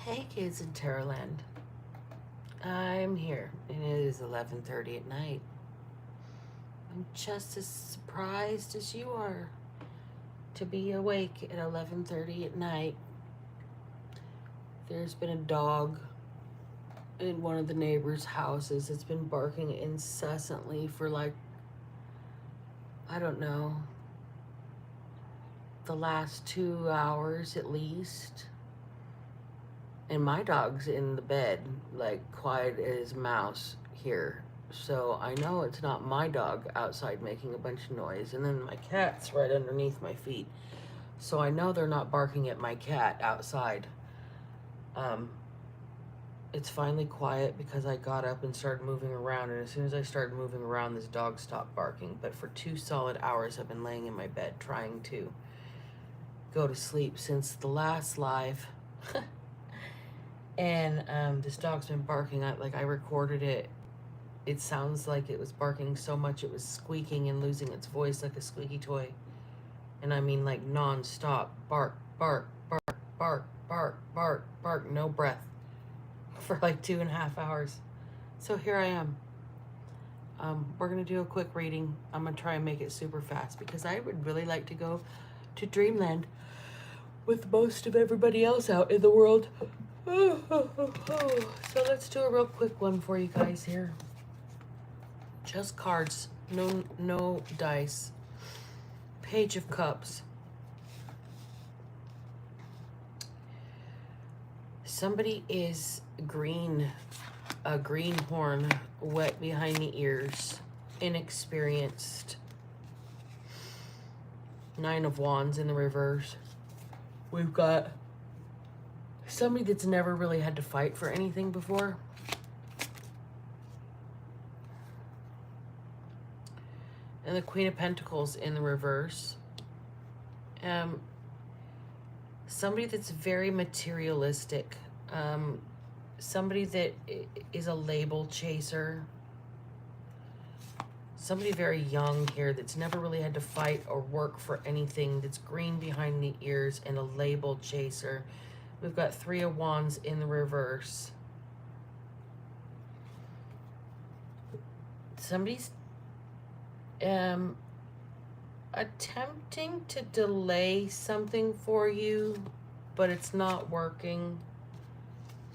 Hey kids in Terraland. I'm here and it is 11:30 at night. I'm just as surprised as you are to be awake at 11:30 at night. There's been a dog in one of the neighbors' houses. It's been barking incessantly for like, I don't know, the last 2 hours at least. And my dog's in the bed, like quiet as a mouse here. So I know it's not my dog outside making a bunch of noise. And then my cat's right underneath my feet. So I know they're not barking at my cat outside. Um, it's finally quiet because I got up and started moving around. And as soon as I started moving around, this dog stopped barking. But for 2 solid hours, I've been laying in my bed trying to go to sleep since the last live. And this dog's been barking. I recorded it. It sounds like it was barking so much it was squeaking and losing its voice like a squeaky toy. And I mean like non-stop. Bark, bark, bark, bark, bark, bark, bark, no breath for like 2.5 hours. So here I am. We're going to do a quick reading. I'm going to try and make it super fast because I would really like to go to Dreamland with most of everybody else out in the world. So let's do a real quick one for you guys here. Just cards, no dice. Page of Cups. Somebody is green, a greenhorn, wet behind the ears, inexperienced. 9 of Wands in the reverse. We've got somebody that's never really had to fight for anything before. And the Queen of Pentacles in the reverse. Somebody that's very materialistic. Somebody that is a label chaser. Somebody very young here that's never really had to fight or work for anything, that's green behind the ears and a label chaser. We've got 3 of Wands in the reverse. Somebody's attempting to delay something for you, but it's not working.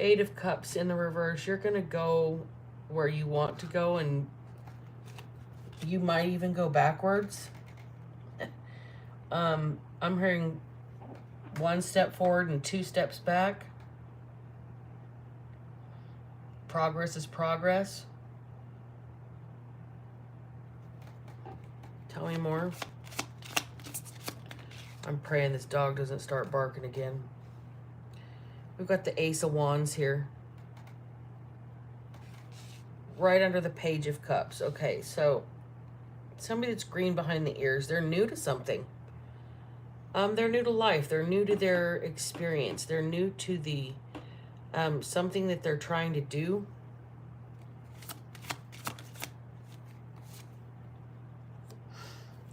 8 of Cups in the reverse. You're going to go where you want to go, and you might even go backwards. I'm hearing 1 step forward and 2 steps back. Progress is progress. Tell me more. I'm praying this dog doesn't start barking again. We've got the Ace of Wands here. Right under the Page of Cups. Okay, so somebody that's green behind the ears, they're new to something. They're new to life. They're new to their experience. They're new to the something that they're trying to do.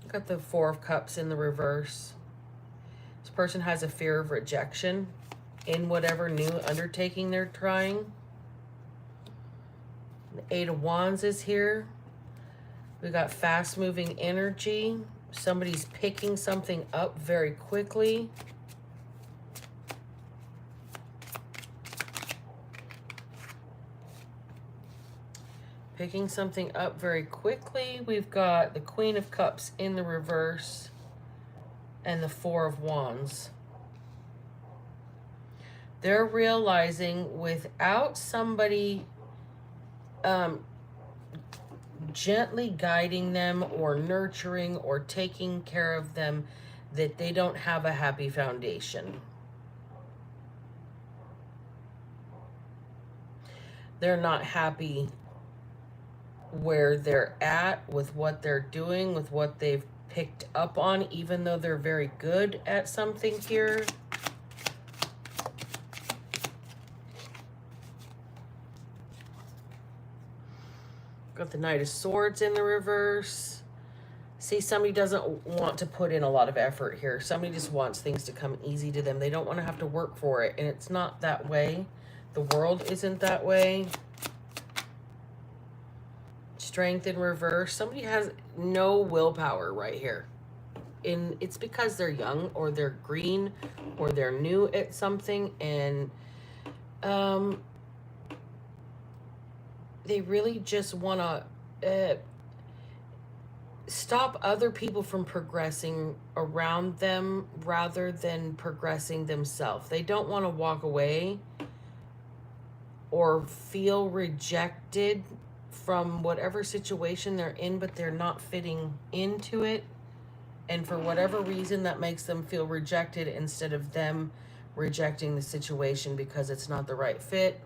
Got the 4 of Cups in the reverse. This person has a fear of rejection in whatever new undertaking they're trying. The 8 of Wands is here. We got fast-moving energy. Somebody's picking something up very quickly. Picking something up very quickly. We've got the Queen of Cups in the reverse and the 4 of Wands. They're realizing without somebody gently guiding them or nurturing or taking care of them, that they don't have a happy foundation. They're not happy where they're at with what they're doing, with what they've picked up on, even though they're very good at something here. Got the Knight of Swords in the reverse. See, somebody doesn't want to put in a lot of effort here. Somebody just wants things to come easy to them. They don't want to have to work for it. And it's not that way. The world isn't that way. Strength in reverse. Somebody has no willpower right here. And it's because they're young or they're green or they're new at something. And they really just want to stop other people from progressing around them rather than progressing themselves. They don't want to walk away or feel rejected from whatever situation they're in, but they're not fitting into it. And for whatever reason, that makes them feel rejected instead of them rejecting the situation because it's not the right fit.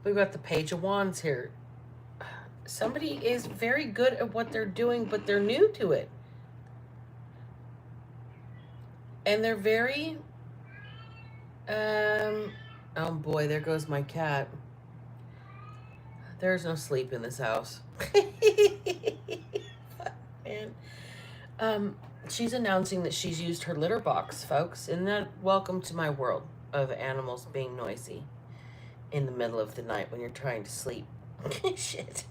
We've got the Page of Wands here. Somebody is very good at what they're doing, but they're new to it. And they're very... oh boy, there goes my cat. There's no sleep in this house. Man. She's announcing that she's used her litter box, folks. Isn't that welcome to my world of animals being noisy in the middle of the night when you're trying to sleep? Shit.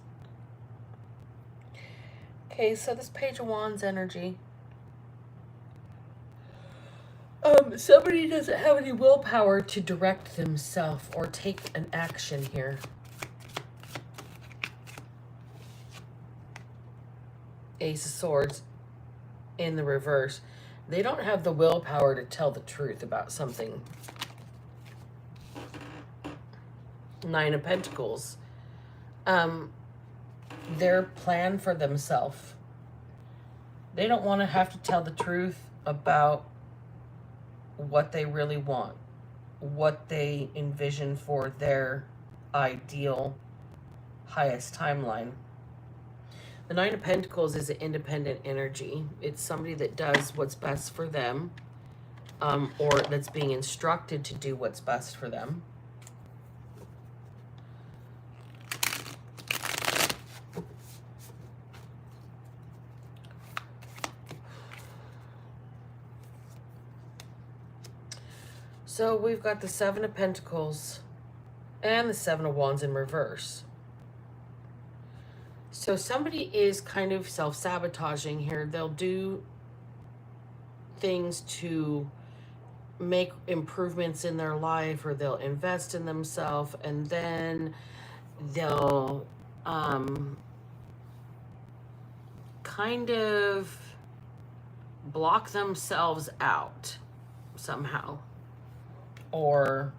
Okay, so this Page of Wands energy. Somebody doesn't have any willpower to direct themselves or take an action here. Ace of Swords in the reverse. They don't have the willpower to tell the truth about something. Nine of Pentacles. Their plan for themselves. They don't want to have to tell the truth about what they really want, what they envision for their ideal highest timeline. The Nine of Pentacles is an independent energy. It's somebody that does what's best for them, or that's being instructed to do what's best for them. So we've got the Seven of Pentacles and the Seven of Wands in reverse. So somebody is kind of self-sabotaging here. They'll do things to make improvements in their life, or they'll invest in themselves, and then they'll kind of block themselves out somehow. Or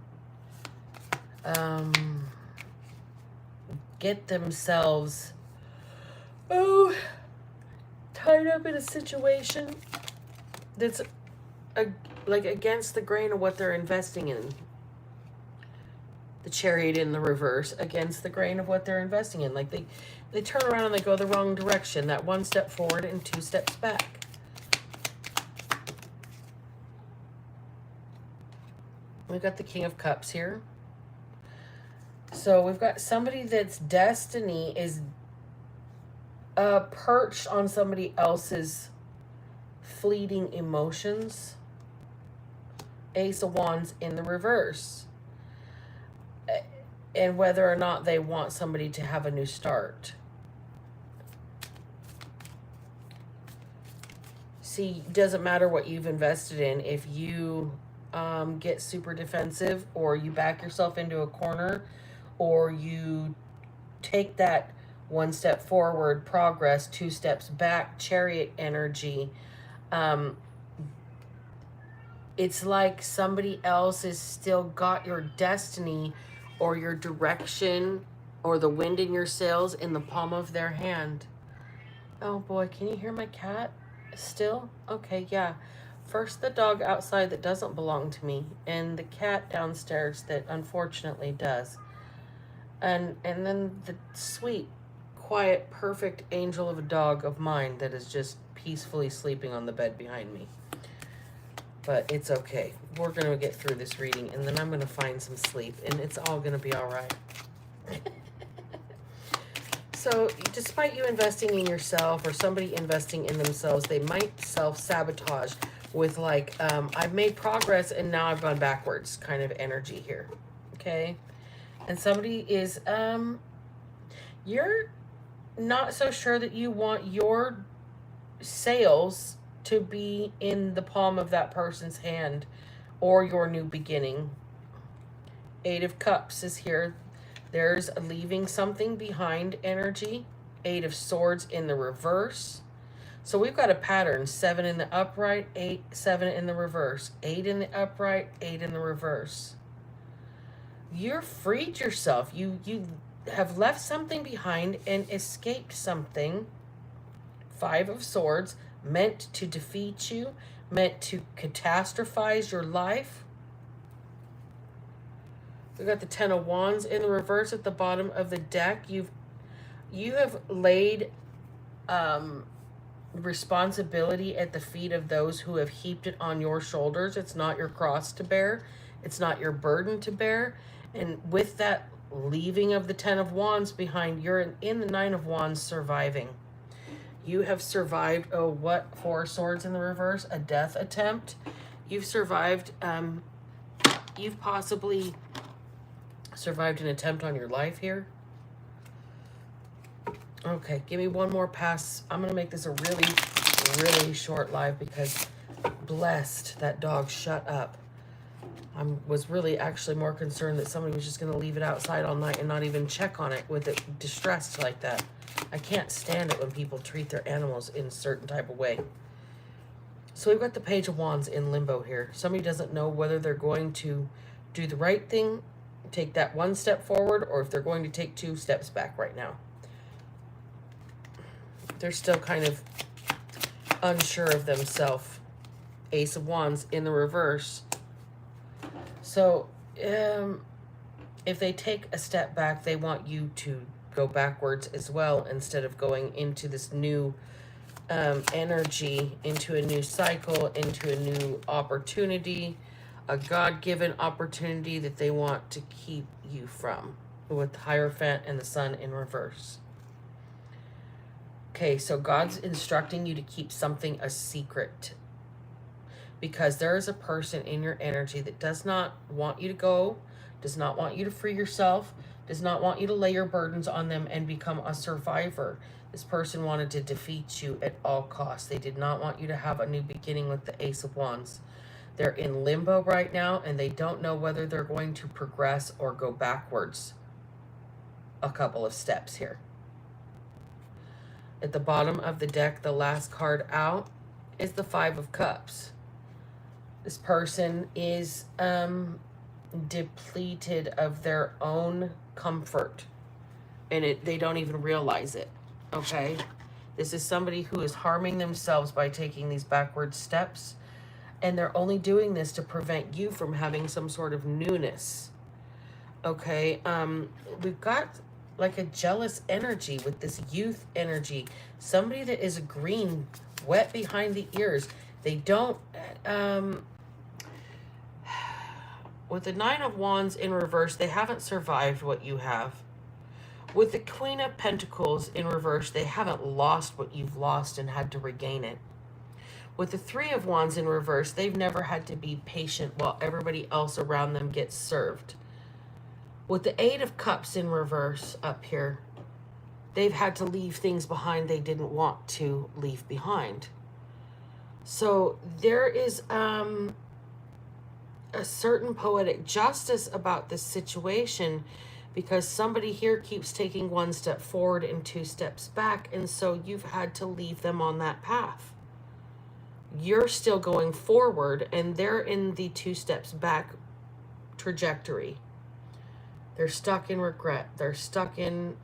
get themselves tied up in a situation that's like against the grain of what they're investing in. The Chariot in the reverse, against the grain of what they're investing in. Like they turn around and they go the wrong direction. That one step forward and two steps back. We've got the King of Cups here. So we've got somebody that's destiny is perched on somebody else's fleeting emotions. Ace of Wands in the reverse. And whether or not they want somebody to have a new start. See, doesn't matter what you've invested in. If you get super defensive, or you back yourself into a corner, or you take that one step forward, progress, two steps back, Chariot energy, it's like somebody else has still got your destiny or your direction or the wind in your sails in the palm of their hand. Oh boy, can you hear my cat still? Okay, yeah. First the dog outside that doesn't belong to me, and the cat downstairs that unfortunately does. And then the sweet, quiet, perfect angel of a dog of mine that is just peacefully sleeping on the bed behind me. But it's okay. We're going to get through this reading, and then I'm going to find some sleep, and it's all going to be all right. So, despite you investing in yourself or somebody investing in themselves, they might self-sabotage with like, I've made progress and now I've gone backwards kind of energy here. Okay? And somebody is, you're not so sure that you want your sales to be in the palm of that person's hand or your new beginning. Eight of Cups is here. There's a leaving something behind energy. Eight of Swords in the reverse. So we've got a pattern. 7 in the upright, 8, 7 in the reverse. 8 in the upright, 8 in the reverse. You're freed yourself. You have left something behind and escaped something. 5 of Swords, meant to defeat you, meant to catastrophize your life. We got the 10 of Wands in the reverse at the bottom of the deck. You have laid responsibility at the feet of those who have heaped it on your shoulders. It's not your cross to bear. It's not your burden to bear. And with that leaving of the 10 of Wands behind, you're in the 9 of Wands surviving. You have survived, what? 4 Swords in the reverse, a death attempt. You've survived, you've possibly survived an attempt on your life here. Okay, give me one more pass. I'm going to make this a really, really short live because blessed that dog shut up. I was really actually more concerned that somebody was just going to leave it outside all night and not even check on it with it distressed like that. I can't stand it when people treat their animals in a certain type of way. So we've got the Page of Wands in limbo here. Somebody doesn't know whether they're going to do the right thing, take that one step forward, or if they're going to take 2 steps back right now. They're still kind of unsure of themselves. Ace of Wands in the reverse. So if they take a step back, they want you to go backwards as well instead of going into this new energy, into a new cycle, into a new opportunity, a God-given opportunity that they want to keep you from, with the Hierophant and the Sun in reverse. Okay, so God's instructing you to keep something a secret because there is a person in your energy that does not want you to go, does not want you to free yourself, does not want you to lay your burdens on them and become a survivor. This person wanted to defeat you at all costs. They did not want you to have a new beginning with the Ace of Wands. They're in limbo right now, and they don't know whether they're going to progress or go backwards a couple of steps here. At the bottom of the deck, the last card out is the 5 of Cups. This person is depleted of their own comfort, and they don't even realize it, okay? This is somebody who is harming themselves by taking these backward steps, and they're only doing this to prevent you from having some sort of newness, okay? We've got like a jealous energy with this youth energy. Somebody that is green, wet behind the ears. They don't, with the 9 of Wands in reverse, they haven't survived what you have. With the Queen of Pentacles in reverse, they haven't lost what you've lost and had to regain it. With the 3 of Wands in reverse, they've never had to be patient while everybody else around them gets served. With the 8 of Cups in reverse up here, they've had to leave things behind they didn't want to leave behind. So there is a certain poetic justice about this situation because somebody here keeps taking 1 step forward and 2 steps back, and so you've had to leave them on that path. You're still going forward, and they're in the 2 steps back trajectory. They're stuck in regret. They're stuck in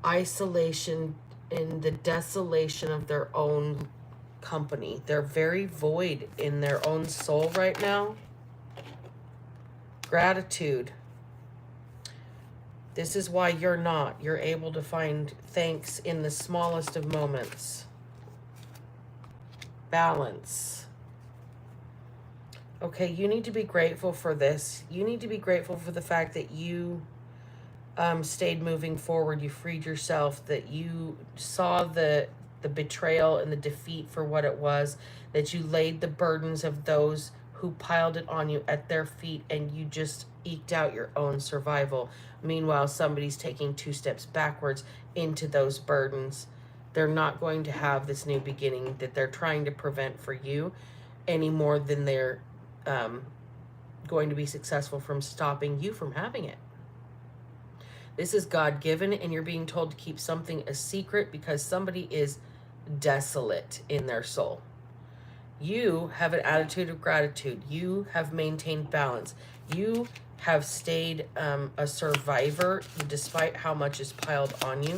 isolation, in the desolation of their own company. They're very void in their own soul right now. Gratitude. This is why you're not. You're able to find thanks in the smallest of moments. balance. Okay, you need to be grateful for this. You need to be grateful for the fact that you stayed moving forward. You freed yourself, that you saw the betrayal and the defeat for what it was, that you laid the burdens of those who piled it on you at their feet, and you just eked out your own survival. Meanwhile, somebody's taking 2 steps backwards into those burdens. They're not going to have this new beginning that they're trying to prevent for you any more than they're going to be successful from stopping you from having it. This is God-given, and you're being told to keep something a secret because somebody is desolate in their soul. You have an attitude of gratitude. You have maintained balance. You have stayed a survivor despite how much is piled on you.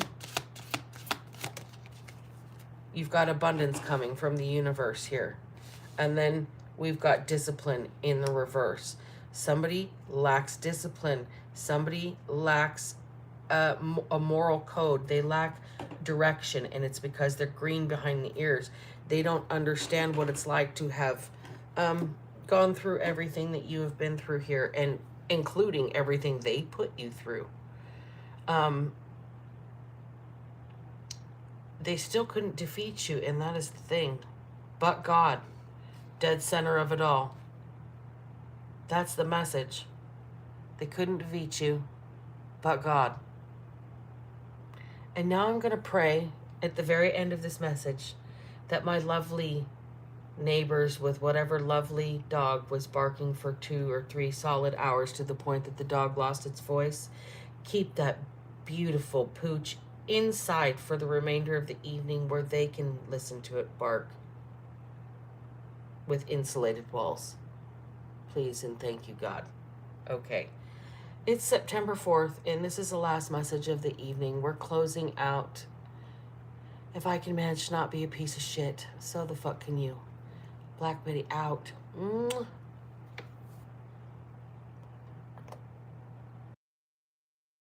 You've got abundance coming from the universe here. And then we've got discipline in the reverse. Somebody lacks discipline. Somebody lacks a moral code. They lack direction, and it's because they're green behind the ears. They don't understand what it's like to have gone through everything that you have been through here, and including everything they put you through. They still couldn't defeat you, and that is the thing. But God, dead center of it all. That's the message. They couldn't defeat you, but God. And now I'm going to pray at the very end of this message that my lovely neighbors with whatever lovely dog was barking for 2 or 3 solid hours to the point that the dog lost its voice, keep that beautiful pooch inside for the remainder of the evening where they can listen to it bark with insulated walls. Please and thank you, God. Okay. It's September 4th, and this is the last message of the evening. We're closing out. If I can manage to not be a piece of shit, so the fuck can you. Black Betty out.